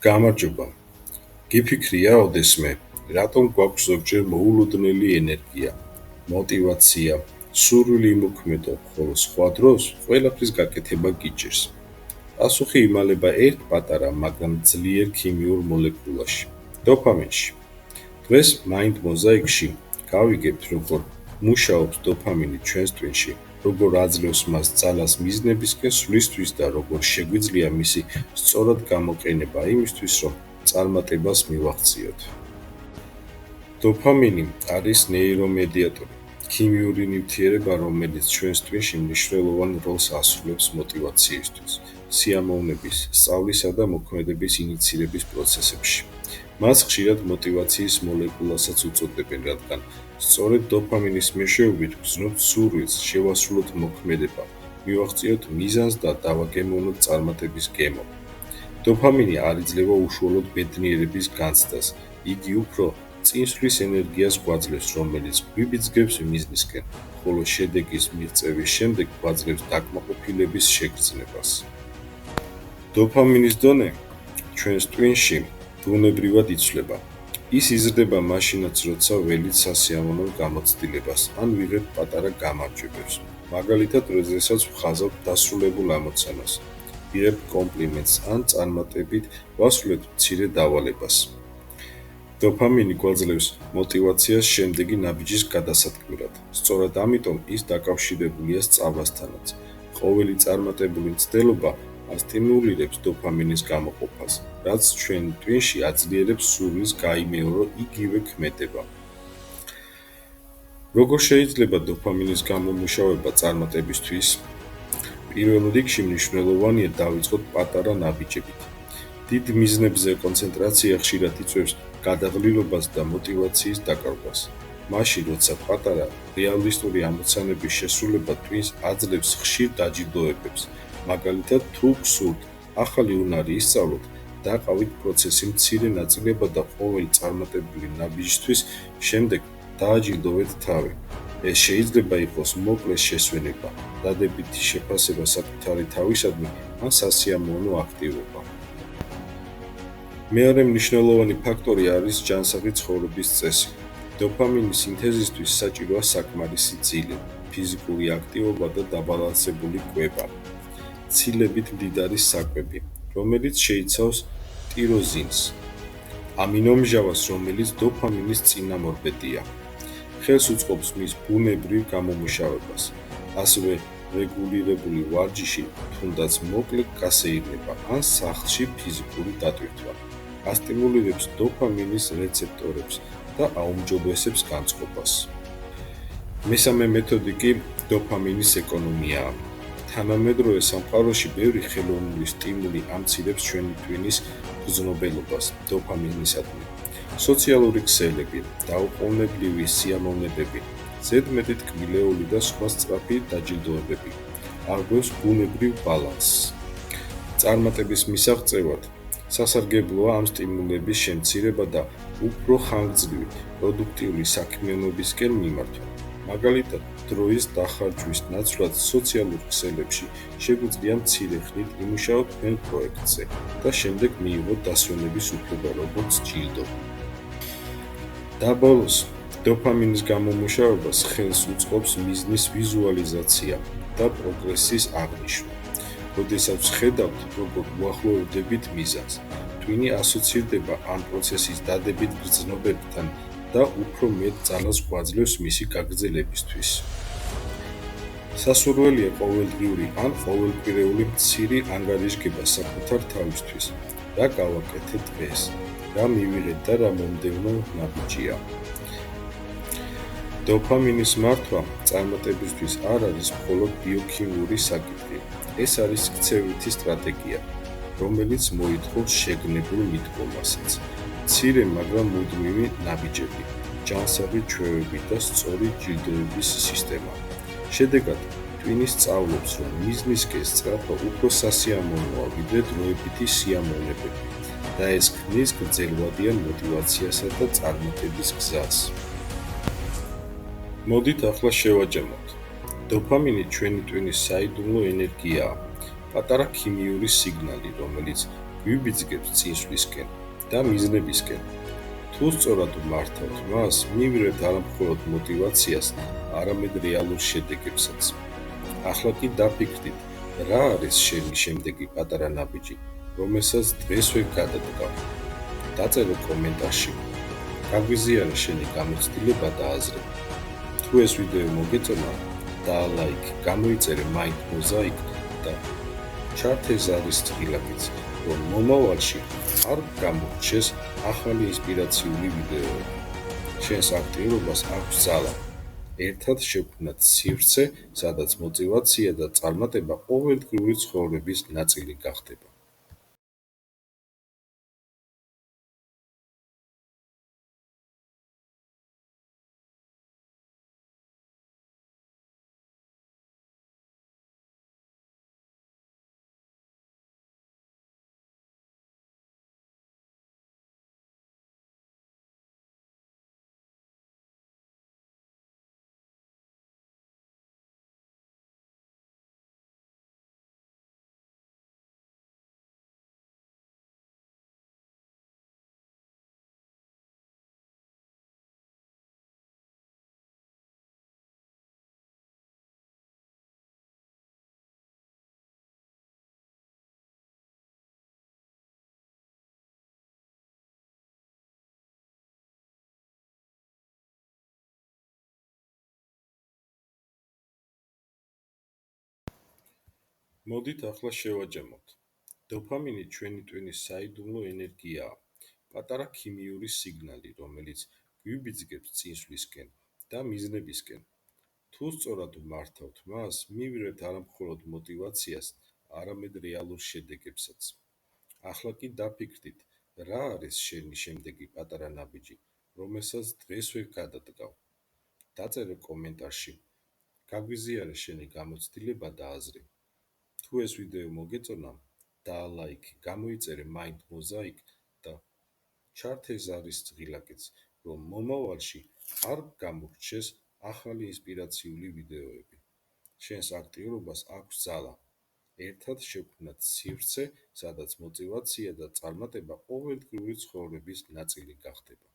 გამარჯობა. გიფიქრია ოდესმე, რატომ გვაქვს ზოგჯერ მოულოდნელი ენერგია, мотивация, სურვილი იმოქმედო, ხოლო სხვა დროს ყველაფრის გაკეთება გიჭირს. პასუხი იმალება ერთ პატარა, მაგრამ ძლიერ ქიმიურ მოლეკულაში, დოფამინში. დღეს Mind Mosaic-ში გავიგებთ, როგორ მუშაობს დოფამინი ჩვენს ტვინში, როგორ აძლევს მას ძალას მიზნებისკენ სვლისთვის და როგორ შეგვიძლია მისი სწორად გამოყენება იმისთვის, რომ წარმატებას მივაღწიოთ. დოფამინი არის ნეირომედიატორი, ქიმიური ნივთიერება, რომელიც ჩვენს ტვინში მნიშვნელოვან როლს ასრულებს мотивациისთვის, სიამოვნების, სწავლისა და მოქმედების ინიცირების პროცესებში. მას ხშირად мотивацიის მოლეკულასაც უწოდებენ, რადგან სწორედ დოფამინის მეშვეობით გრძნობთ სურვილს, შევასრულოთ მოქმედება, მივაღწიოთ მიზანს და დავაგემოვნოთ წარმატების გემო. დოფამინი არ იძლევა უშუალოდ ბედნიერების განცდას, იგი უფრო წინსვლის ენერგიას გვაძლევს, რომელიც გვიბიძგებს მიზნისკენ, ხოლო შედეგის მიღწევის შემდეგ გვაძლევს დაკმაყოფილების შეგრძნებას. დოფამინის დონე ჩვენს ტვინში ბუნებრივად იცვლება. ის იზრდება მაშინაც, როცა ველით სასიამოვნო გამოცდილებას ან ვიღებთ პატარა გამარჯვებებს, მაგალითად, როდესაც ვხაზავთ დასრულებულ ამოცანას, ვიღებთ კომპლიმენტს ან წარმატებით ვასრულებთ მცირე დავალებას. დოფამინი გვაძლევს мотивაციას შემდეგი ნაბიჯის გადასატკბილად. სწორად ამიტომ ის დაკავშირებულია სწავლასთანაც. ყოველი წარმატებული მცდელობა ასტიმულირებს დოფამინის გამოყოფას, რაც ჩვენ ტვინში აძლიერებს სურვილს გაიმეორო იგივე ქმედება. როგორ შეიძლება დოფამინის გამომუშავება წარმატებისთვის? პირველ რიგში მნიშვნელოვანია დავიწყოთ პატარა ნაბიჯებით. დიდ მიზნებზე კონცენტრაცია ხშირად იწვევს გადაღლილობას და мотивацიის დაკარგვას. მაშინ, როცა პატარა რეალისტური ამოცანების შესრულება ტვინს აძლევს ხშირ დაჯილდოებებს, მაგალითად, თუ გსურთ ახალი უნარი ისწავლოთ, დაყავით პროცესი მცირე ნაწილებად და ყოველი წარმატებული ნაბიჯისთვის შემდეგ დააჯილდოვეთ თავი. ეს შეიძლება იყოს მოკლე შესვენება, დადებითი შეფასება საკუთარი თავისადმი ან სასიამოვნო აქტივობა. მეორე მნიშვნელოვანი ფაქტორი არის ჯანსაღი ცხოვრების წესი. დოფამინის სინთეზისთვის საჭიროა საკმარისი ძილი, ფიზიკური აქტივობა და დაბალანსებული კვება. ცილებით მდიდარი საკვები, რომელიც შეიცავს ტიროზინს, ამინომჟავას, რომელიც დოფამინის წინამორბედია. ხელს უწყობს მის ბუნებრივ გამომუშავებას, ასევე რეგულირებული ვარჯიში, თუნდაც მოკლე გასეირნება ან სახლში ფიზიკური დატვირთვა. ასტიმულირებს დოფამინის რეცეპტორებს და აუმჯობესებს განწყობას. მესამე მეთოდი კი დოფამინის ეკონომიაა. თანამედროვე სამყაროში ბევრი ხელოვნური სტიმული ამცირებს ჩვენი ტვინის გრძნობელობას დოფამინისადმი. სოციალური ქსელები, დაუყოვნებლივი სიამოვნებები, ზედმეტი ტკბილეული და სხვა სწრაფი დაჯილდოებები აღგვევს ბუნებრივ ბალანსს. წარმატების მისაღწევად სასარგებლოა ამ სტიმულების შემცირება და უფრო ხანგრძლივი, პროდუქტიული საქმიანობისკენ მიმართვა. მაგალითად, დროის დახარჯვის ნაცვლად სოციალურ ქსელებში შეგვიძლია მცირე ხნით იმუშაოთ თქვენ პროექტზე და შემდეგ მიიღოთ დასვენების უფლება, როგორც ჯილდო. და ბოლოს, დოფამინის გამომუშავებას ხელს უწყობს მიზნის ვიზუალიზაცია და პროგრესის აღნიშვნა. როდესაც ხედავთ, როგორ უახლოვდებით მიზანს, ტვინი ასოცირდება ამ პროცესის დადებით გრძნობებთან და უფრო მეტ ძალას გვაძლევს მისი გაგრძელებისთვის. სასურველია ყოველდღიური ან ყოველკვირეული მცირე ანგარიშგება საკუთარ თავისთვის. რა გავაკეთეთ დღეს, რა მივიღეთ და რა მომდევნო ნაბიჯია. დოფამინის მართვა წარმატებისთვის არ არის მხოლოდ ბიოქიმიური საკითხი. ეს არის ქცევითი სტრატეგია, რომელიც მოითხოვს შეგნებულ მიდგომასაც. მცირე, მაგრამ მუდმივი ნაბიჯები, ჯანსაღი ჩვევები და სწორი ჯილდოების სისტემა. შედეგად, ტვინი სწავლობს, რომ მიზნისკენ სწრაფვა უფრო სასიამოვნოა, ვიდრე დროებითი სიამოვნებები და ეს ქმნის გრძელვადიან мотивациასა და წარმატების გზას. მოდით ახლა შევაჯამოთ. დოფამინი ჩვენი ტვინის საიდუმლო ენერგიაა, პატარა ქიმიური სიგნალი, რომელიც გვიბიძგებს წინსვლისკენ და მიზნებისკენ. თუ სწორად მართავთ მას, მივიღებთ არამხოლოდ მოტივაციას, არამედ რეალურ შედეგებსაც. ახლა კი დაფიქრდით, რა არის შენი შემდეგი პატარა ნაბიჯი, რომელსაც დღესვე გადადგავ. დაწერო კომენტარში. გაგვიზიარე შენი გამოცდილება და აზრები. თუ ეს ვიდეო მოგეწონა, დაალაიქ, გამოიწერე Mind Mosaic და ჩართე ზარის წყილაკიც, რომ მომავალში არ გამოგრჩეს ახალი ინსპირაციული ვიდეოები. შენს აქტიურობას აქვს ძალა. ერთად შევქმნათ სივრცე, სადაც მოტივაცია და წარმატება ყოველდღიური ცხოვრების ნაწილი გახდება. მოდით ახლა შევაჯამოთ. დოფამინი ჩვენი ტვინის საიდუმლო ენერგიაა, პატარა ქიმიური სიგნალი, რომელიც გვიბიძგებს წინსვლისკენ და მიზნებისკენ. თუ სწორად მართავთ მას, მივიღებთ არამხოლოდ მოტივაციას, არამედ რეალურ შედეგებსაც. ახლა კი დაფიქრდით, რა არის შენი შემდეგი პატარა ნაბიჯი, რომელსაც დღესვე გადადგავ. დაწერო კომენტარში. გაგვიზიარე შენი გამოცდილება და აზრები. თუ ეს ვიდეო მოგეწონა, დაალაიქ, გამოიწერე Mind Mosaic და ჩართე ზარის წყილაკიც, რომ მომავალში არ გამოგრჩეს ახალი ინსპირაციული ვიდეოები. შენს აქტიურობას აქვს ძალა. ერთად შევქმნათ სივრცე, სადაც მოტივაცია და წარმატება ყოველდღიური ცხოვრების ნაწილი გახდება.